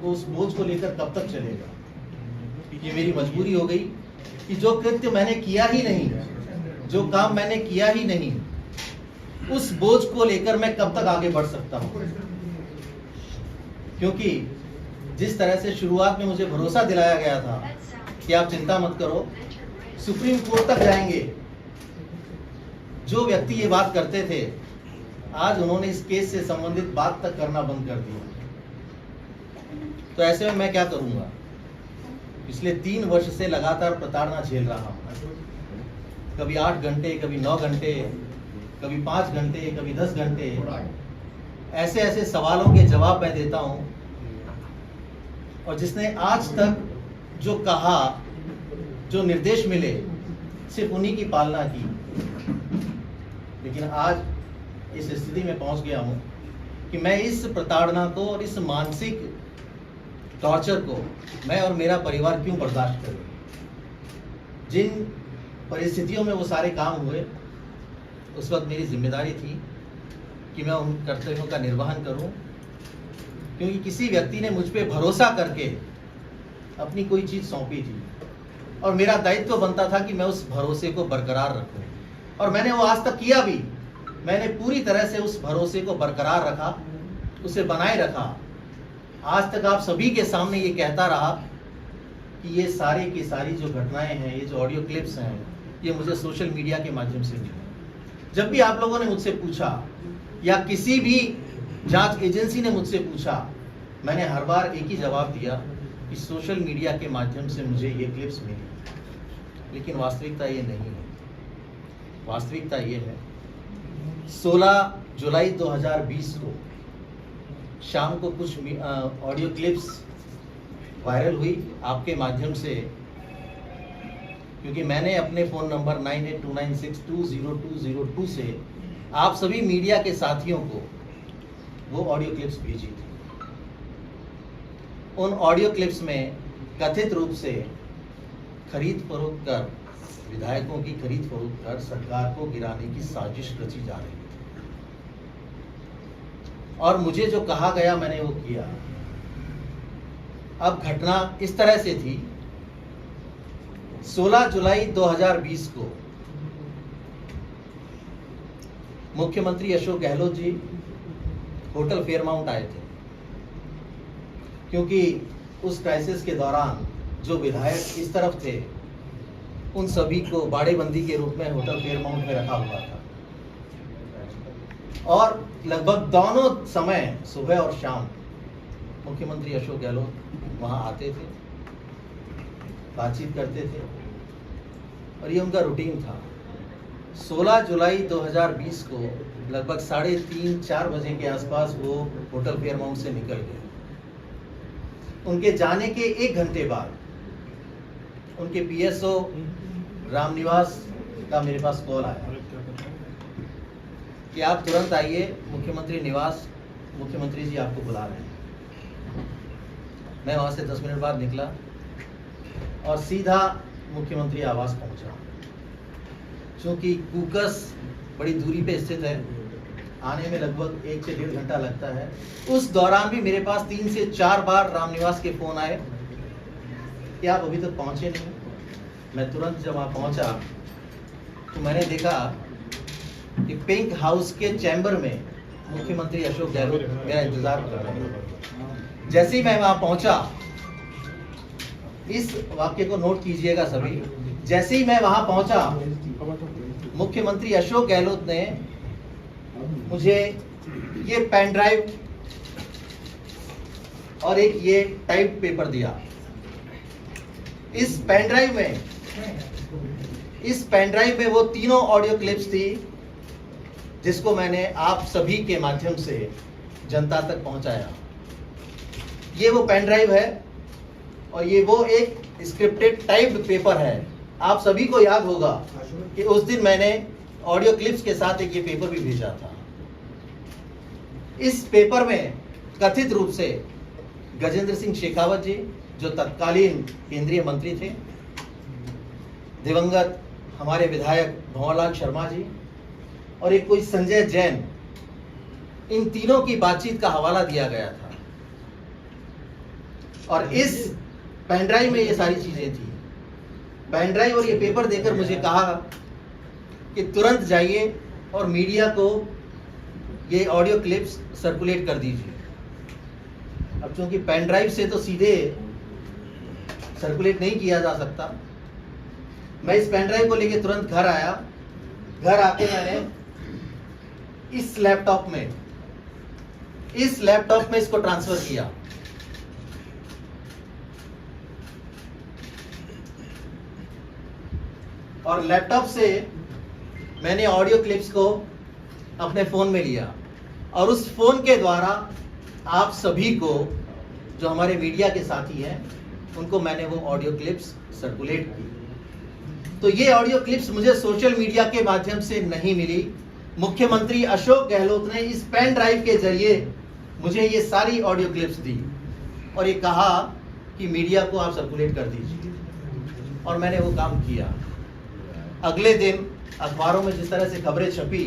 तो उस बोझ को लेकर कब तक चलेगा? ये मेरी मजबूरी हो गई कि जो कृत्य मैंने किया ही नहीं, जो काम मैंने किया ही नहीं, उस बोझ को लेकर मैं कब तक आगे बढ़ सकता हूं? क्योंकि जिस तरह से शुरुआत में मुझे भरोसा दिलाया गया था कि आप चिंता मत करो, सुप्रीम कोर्ट तक जाएंगे, जो व्यक्ति ये बात करते थे आज उन्होंने इस केस से संबंधित बात तक करना बंद कर दिया। तो ऐसे में मैं क्या करूंगा? पिछले 3 वर्ष से लगातार प्रताड़ना झेल रहा हूं। कभी 8 घंटे, कभी 9 घंटे, कभी 5 घंटे, कभी 10 घंटे, ऐसे ऐसे सवालों के जवाब मैं देता हूं। और जिसने आज तक जो कहा, जो निर्देश मिले, सिर्फ उन्हीं की पालना की। लेकिन आज इस स्थिति में पहुंच गया हूं कि मैं इस प्रताड़ना को और इस मानसिक टॉर्चर को मैं और मेरा परिवार क्यों बर्दाश्त करें? जिन परिस्थितियों में वो सारे काम हुए, उस वक्त मेरी जिम्मेदारी थी कि मैं उन कर्तव्यों का निर्वहन करूं, क्योंकि किसी व्यक्ति ने मुझ पे भरोसा करके अपनी कोई चीज़ सौंपी थी और मेरा दायित्व बनता था कि मैं उस भरोसे को बरकरार रखूं। और मैंने वो आज तक किया भी। मैंने पूरी तरह से उस भरोसे को बरकरार रखा, उसे बनाए रखा। आज तक आप सभी के सामने ये कहता रहा कि ये सारे की सारी जो घटनाएं हैं, ये जो ऑडियो क्लिप्स हैं, ये मुझे सोशल मीडिया के माध्यम से मिले। जब भी आप लोगों ने मुझसे पूछा या किसी भी जांच एजेंसी ने मुझसे पूछा, मैंने हर बार एक ही जवाब दिया कि सोशल मीडिया के माध्यम से मुझे ये क्लिप्स मिली। लेकिन वास्तविकता ये नहीं है। वास्तविकता ये है, 16 जुलाई 2020 को शाम को कुछ ऑडियो क्लिप्स वायरल हुई आपके माध्यम से, क्योंकि मैंने अपने फ़ोन नंबर 9829620202 से आप सभी मीडिया के साथियों को वो ऑडियो क्लिप्स भेजी थी। उन ऑडियो क्लिप्स में कथित रूप से खरीद फरोख्त कर, विधायकों की खरीद फरोख्त कर सरकार को गिराने की साजिश रची जा रही थी। और मुझे जो कहा गया मैंने वो किया। अब घटना इस तरह से थी, 16 जुलाई 2020 को मुख्यमंत्री अशोक गहलोत जी होटल फेयरमाउंट आए थे, क्योंकि उस क्राइसिस के दौरान जो विधायक इस तरफ थे उन सभी को बाड़ेबंदी के रूप में होटल फेयरमाउंट में रखा हुआ था। और लगभग दोनों समय, सुबह और शाम, मुख्यमंत्री अशोक गहलोत वहां आते थे, बातचीत करते थे और ये उनका रूटीन था। 16 जुलाई 2020 को लगभग 3:30-4 बजे के आसपास वो होटल फेयरमाउंट से निकल गए। उनके जाने के 1 घंटे बाद उनके पीएसओ रामनिवास का मेरे पास कॉल आया कि आप तुरंत आइए मुख्यमंत्री निवास, मुख्यमंत्री जी आपको बुला रहे हैं। मैं वहाँ से 10 मिनट बाद निकला और सीधा मुख्यमंत्री आवास पहुँचा। चूँकि कूकस बड़ी दूरी पे स्थित है, आने में लगभग 1 से 1.5 घंटा लगता है। उस दौरान भी मेरे पास 3 से 4 बार रामनिवास के फ़ोन आए कि आप अभी तक पहुँचे नहीं। मैं तुरंत जब वहाँ पहुँचा तो मैंने देखा कि पिंक हाउस के चैम्बर में मुख्यमंत्री अशोक गहलोत मेरा इंतजार कर रहे हैं। जैसे ही मैं वहाँ पहुँचा, इस वाक्य को नोट कीजिएगा सभी, जैसे ही मैं वहाँ पहुँचा, मुख्यमंत्री अशोक गहलोत ने मुझे ये पेन ड्राइव और एक ये टाइप पेपर दिया। इस पेन ड्राइव में वो तीनों ऑडियो क्लिप्स थी जिसको मैंने आप सभी के माध्यम से जनता तक पहुंचाया। ये वो पेन ड्राइव है और ये वो एक स्क्रिप्टेड टाइप्ड पेपर है। आप सभी को याद होगा कि उस दिन मैंने ऑडियो क्लिप्स के साथ एक ये पेपर भी भेजा था। इस पेपर में कथित रूप से गजेंद्र सिंह शेखावत जी, जो तत्कालीन केंद्रीय मंत्री थे, दिवंगत हमारे विधायक भंवरलाल शर्मा जी और एक कोई संजय जैन, इन तीनों की बातचीत का हवाला दिया गया था। और इस पेन ड्राइव में ये सारी चीजें थी। पेन ड्राइव और ये पेपर देकर मुझे कहा कि तुरंत जाइए और मीडिया को ये ऑडियो क्लिप्स सर्कुलेट कर दीजिए। अब चूंकि पेन ड्राइव से तो सीधे सर्कुलेट नहीं किया जा सकता, मैं इस पेन ड्राइव को लेके तुरंत घर आया। घर आके मैंने इस लैपटॉप में इसको ट्रांसफर किया। और लैपटॉप से मैंने ऑडियो क्लिप्स को अपने फोन में लिया और उस फोन के द्वारा आप सभी को, जो हमारे मीडिया के साथी हैं, उनको मैंने वो ऑडियो क्लिप्स सर्कुलेट की। तो ये ऑडियो क्लिप्स मुझे सोशल मीडिया के माध्यम से नहीं मिली। मुख्यमंत्री अशोक गहलोत ने इस पेन ड्राइव के जरिए मुझे ये सारी ऑडियो क्लिप्स दी और ये कहा कि मीडिया को आप सर्कुलेट कर दीजिए, और मैंने वो काम किया। अगले दिन अखबारों में जिस तरह से खबरें छपी